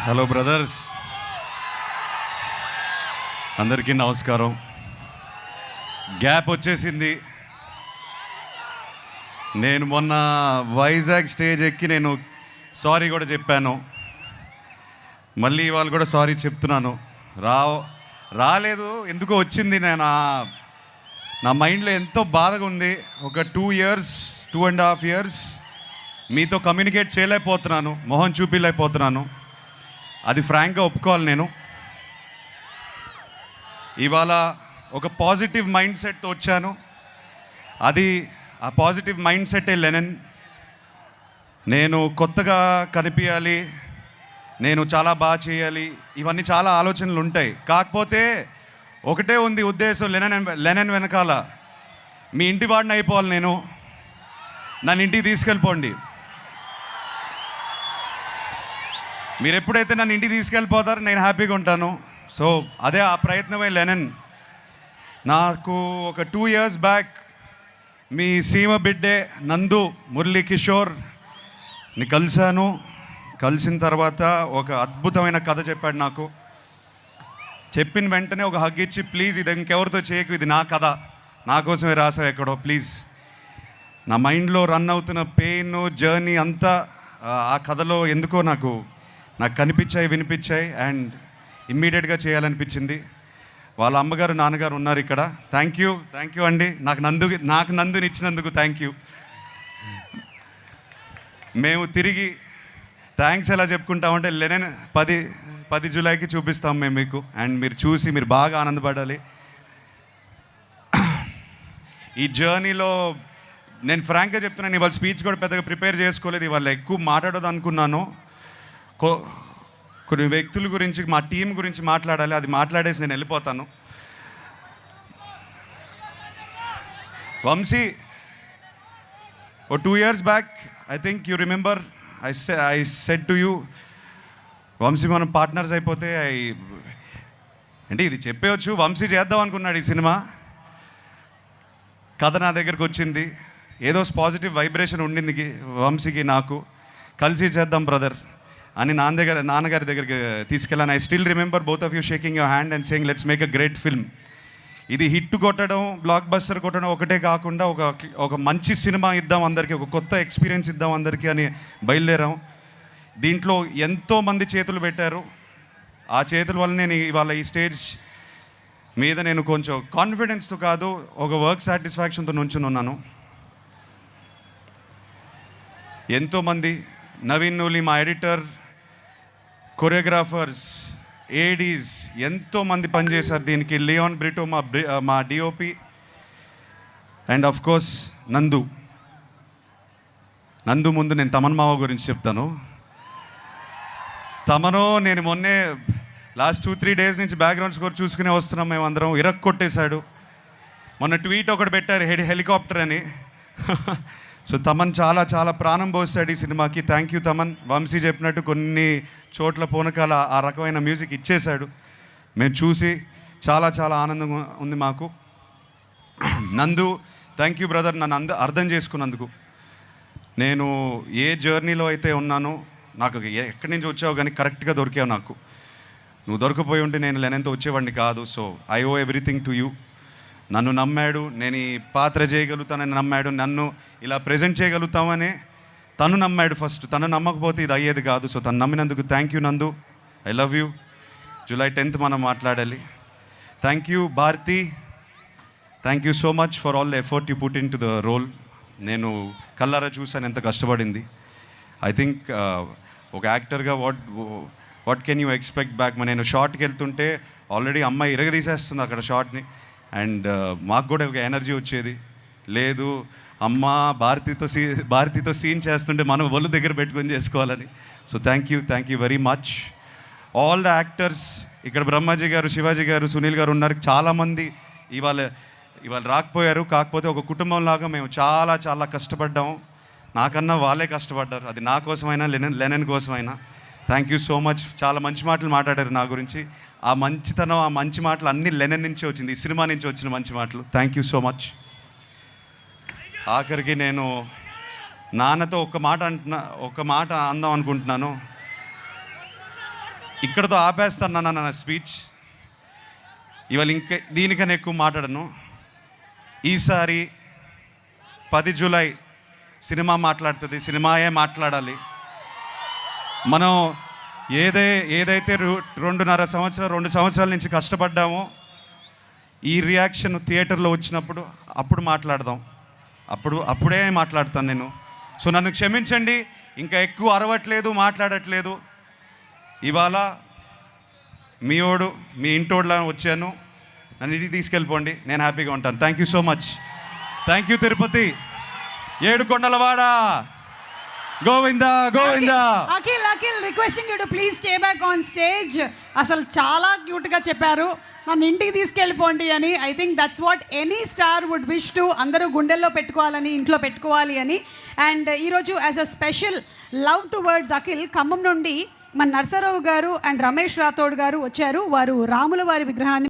Hello brothers, అందరికీ నమస్కారం. Gap వచ్చేసింది. నేను మొన్న వైజాగ్ స్టేజ్ ఎక్కి నేను సారీ కూడా చెప్పాను. మళ్ళీ ఇవాళ కూడా సారీ చెప్తున్నాను. రాలేదు, ఎందుకో వచ్చింది. నా మైండ్లో ఎంతో బాధగా ఉంది. ఒక 2.5 years మీతో కమ్యూనికేట్ చేయలేకపోతున్నాను, మొహం చూపించలేకపోతున్నాను. అది ఫ్రాంక్గా ఒప్పుకోవాలి. నేను ఇవాళ ఒక పాజిటివ్ మైండ్ సెట్తో వచ్చాను. ఆ పాజిటివ్ మైండ్ సెట్టే లెనన్. నేను కొత్తగా కనిపించాలి, నేను చాలా బాగా చేయాలి, ఇవన్నీ చాలా ఆలోచనలు ఉంటాయి. కాకపోతే ఒకటే ఉంది ఉద్దేశం, లెనన్ వెనకాల మీ ఇంటి వాడిని అయిపోవాలి. నన్ను ఇంటికి తీసుకెళ్ళిపోండి. మీరు ఎప్పుడైతే నన్ను ఇంటికి తీసుకెళ్ళిపోతారో నేను హ్యాపీగా ఉంటాను. సో అదే ఆ ప్రయత్నమే లెనన్. నాకు ఒక 2 years బ్యాక్ మీ సీమ బిడ్డే నందు మురళీ కిషోర్ని కలిశాను. కలిసిన తర్వాత ఒక అద్భుతమైన కథ చెప్పాడు నాకు. చెప్పిన వెంటనే ఒక హగ్ ఇచ్చి, ప్లీజ్ ఇది ఇంకెవరితో చేయకు, ఇది నా కథ, నా కోసమే రాసావు ఎక్కడో, ప్లీజ్. నా మైండ్లో రన్ అవుతున్న పెయిన్ జర్నీ అంతా ఆ కథలో ఎందుకో నాకు కనిపించాయి, వినిపించాయి. అండ్ ఇమ్మీడియట్గా చేయాలనిపించింది. వాళ్ళ అమ్మగారు నాన్నగారు ఉన్నారు ఇక్కడ. థ్యాంక్ యూ అండి, నాకు నందుని ఇచ్చినందుకు థ్యాంక్ యూ. మేము తిరిగి థ్యాంక్స్ ఎలా చెప్పుకుంటామంటే లెనన్ 10 జూలైకి చూపిస్తాం మేము మీకు. అండ్ మీరు చూసి మీరు బాగా ఆనందపడాలి. ఈ జర్నీలో నేను ఫ్రాంక్గా చెప్తున్నాను, ఇవాళ స్పీచ్ కూడా పెద్దగా ప్రిపేర్ చేసుకోలేదు. ఇవాళ ఎక్కువ మాట్లాడదు అనుకున్నాను. కొన్ని వ్యక్తుల గురించి, మా టీం గురించి మాట్లాడాలి. అది మాట్లాడేసి నేను వెళ్ళిపోతాను. వంశీ, ఓ 2 years back I think you remember, I said to you, Vamshi మనం పార్ట్నర్స్ అయిపోతే అంటే ఇది చెప్పవచ్చు. వంశీ చేద్దాం అనుకున్నాడు ఈ సినిమా. కథ నా దగ్గరకు వచ్చింది. ఏదో పాజిటివ్ వైబ్రేషన్ ఉండింది వంశీకి, నాకు. కలిసి చేద్దాం బ్రదర్ అని నాన్నగారి దగ్గరికి తీసుకెళ్ళాను. I still remember both of you shaking your hand and saying let's make a great film. ఇది హిట్ కొట్టడం, బ్లాక్ బస్టర్ కొట్టడం ఒకటే కాకుండా ఒక మంచి సినిమా ఇద్దాం అందరికీ, ఒక కొత్త ఎక్స్పీరియన్స్ ఇద్దాం అందరికీ అని బయలుదేరాం. దీంట్లో ఎంతోమంది చేతులు పెట్టారు. ఆ చేతుల వల్ల నేను ఇవాళ ఈ స్టేజ్ మీద నేను కొంచెం కాన్ఫిడెన్స్తో కాదు, ఒక వర్క్ సాటిస్ఫాక్షన్తో నుంచుని ఉన్నాను. ఎంతోమంది, నవీన్ నూలి మా ఎడిటర్, కొరియోగ్రాఫర్స్, ఏడీస్, ఎంతోమంది పనిచేశారు దీనికి. లియోన్ బ్రిటో మా డిఓపి, అండ్ ఆఫ్ కోర్స్ నందు ముందు నేను తమన్ మావ గురించి చెప్తాను. నేను మొన్నే లాస్ట్ 2-3 days నుంచి బ్యాక్గ్రౌండ్ స్కోర్ చూసుకునే వస్తున్నాం. మేమందరం కొట్టేశాడు. మొన్న ట్వీట్ ఒకటి పెట్టారు, హెలికాప్టర్ అని. సో తమన్ చాలా చాలా ప్రాణం పోస్తాడు ఈ సినిమాకి. Thank you Thaman. వంశీ చెప్పినట్టు కొన్ని చోట్ల పూనకాల ఆ రకమైన మ్యూజిక్ ఇచ్చేశాడు. మేము చూసి చాలా చాలా ఆనందంగా ఉంది మాకు. నందు, థ్యాంక్ యూ బ్రదర్, నన్ను అర్థం చేసుకున్నందుకు. నేను ఏ జర్నీలో అయితే ఉన్నానో, నాకు ఎక్కడి నుంచి వచ్చావు కానీ కరెక్ట్గా దొరికావు నాకు. నువ్వు దొరికిపోయి ఉంటే నేను లెనన్తో వచ్చేవాడిని కాదు. So I owe everything to you. నన్ను నమ్మాడు, నేను ఈ పాత్ర చేయగలుగుతానని నమ్మాడు, నన్ను ఇలా ప్రజెంట్ చేయగలుగుతామని తను నమ్మాడు ఫస్ట్. తను నమ్మకపోతే ఇది అయ్యేది కాదు. సో తను నమ్మినందుకు thank you Nandu. I love you. July 10th మనం మాట్లాడాలి. Thank you Bharathi, thank you so much for all the effort you put into the role. నేను కల్లారా చూశాను ఎంత కష్టపడింది. ఐ థింక్ ఒక యాక్టర్గా what can you expect back. నేను షార్ట్కి వెళ్తుంటే ఆల్రెడీ అమ్మాయి ఇరగదీసేస్తుంది అక్కడ షార్ట్ని. అండ్ మాకు కూడా ఒక ఎనర్జీ వచ్చేది. లేదు అమ్మ భారతితో సీన్ చేస్తుంటే మనం ఒళ్ళు దగ్గర పెట్టుకొని చేసుకోవాలని. So thank you very much all the actors. ఇక్కడ బ్రహ్మాజీ గారు, శివాజీ గారు, సునీల్ గారు ఉన్నారు. చాలామంది ఇవాళ రాకపోయారు. కాకపోతే ఒక కుటుంబంలాగా మేము చాలా చాలా కష్టపడ్డాము. నాకన్నా వాళ్ళే కష్టపడ్డారు. అది నా కోసమైనా లెనన్ కోసమైనా. Thank you so much. చాలా మంచి మాటలు మాట్లాడారు నా గురించి. ఆ మంచితనం, ఆ మంచి మాటలు అన్నీ లెనన్ నుంచే వచ్చింది, ఈ సినిమా నుంచి వచ్చిన మంచి మాటలు. Thank you so much. ఆఖరికి నేను నాన్నతో ఒక మాట అందాం అనుకుంటున్నాను. ఇక్కడతో ఆపేస్తాను నా స్పీచ్. ఇవాళ ఇంకా దీనికన్నా ఎక్కువ మాట్లాడను. ఈసారి 10 జూలై సినిమా మాట్లాడుతుంది, సినిమాయే మాట్లాడాలి. మనం ఏదైతే 2 సంవత్సరాల నుంచి కష్టపడ్డామో ఈ రియాక్షన్ థియేటర్లో వచ్చినప్పుడు అప్పుడు మాట్లాడదాం. అప్పుడే మాట్లాడతాను నేను. సో నన్ను క్షమించండి, ఇంకా ఎక్కువ అరవట్లేదు, మాట్లాడట్లేదు. ఇవాళ మీ ఇంటోడ్లా వచ్చాను, నన్ను ఇంటికి తీసుకెళ్ళిపోండి, నేను హ్యాపీగా ఉంటాను. Thank you so much. Thank you Tirupati, ఏడుకొండలవాడ, Govinda Govinda. Akhil requesting you to please stay back on stage. అసలు చాలా క్యూట్గా చెప్పారు, నన్ను ఇంటికి తీసుకెళ్ళిపోండి అని. I think that's what any star would wish to. అందరూ గుండెల్లో పెట్టుకోవాలని, ఇంట్లో పెట్టుకోవాలి అని. అండ్ ఈరోజు as a special love towards Akhil, Khammam నుండి మన నర్సరావు గారు అండ్ రమేష్ రాథోడ్ గారు వచ్చారు. వారు రాముల వారి విగ్రహాన్ని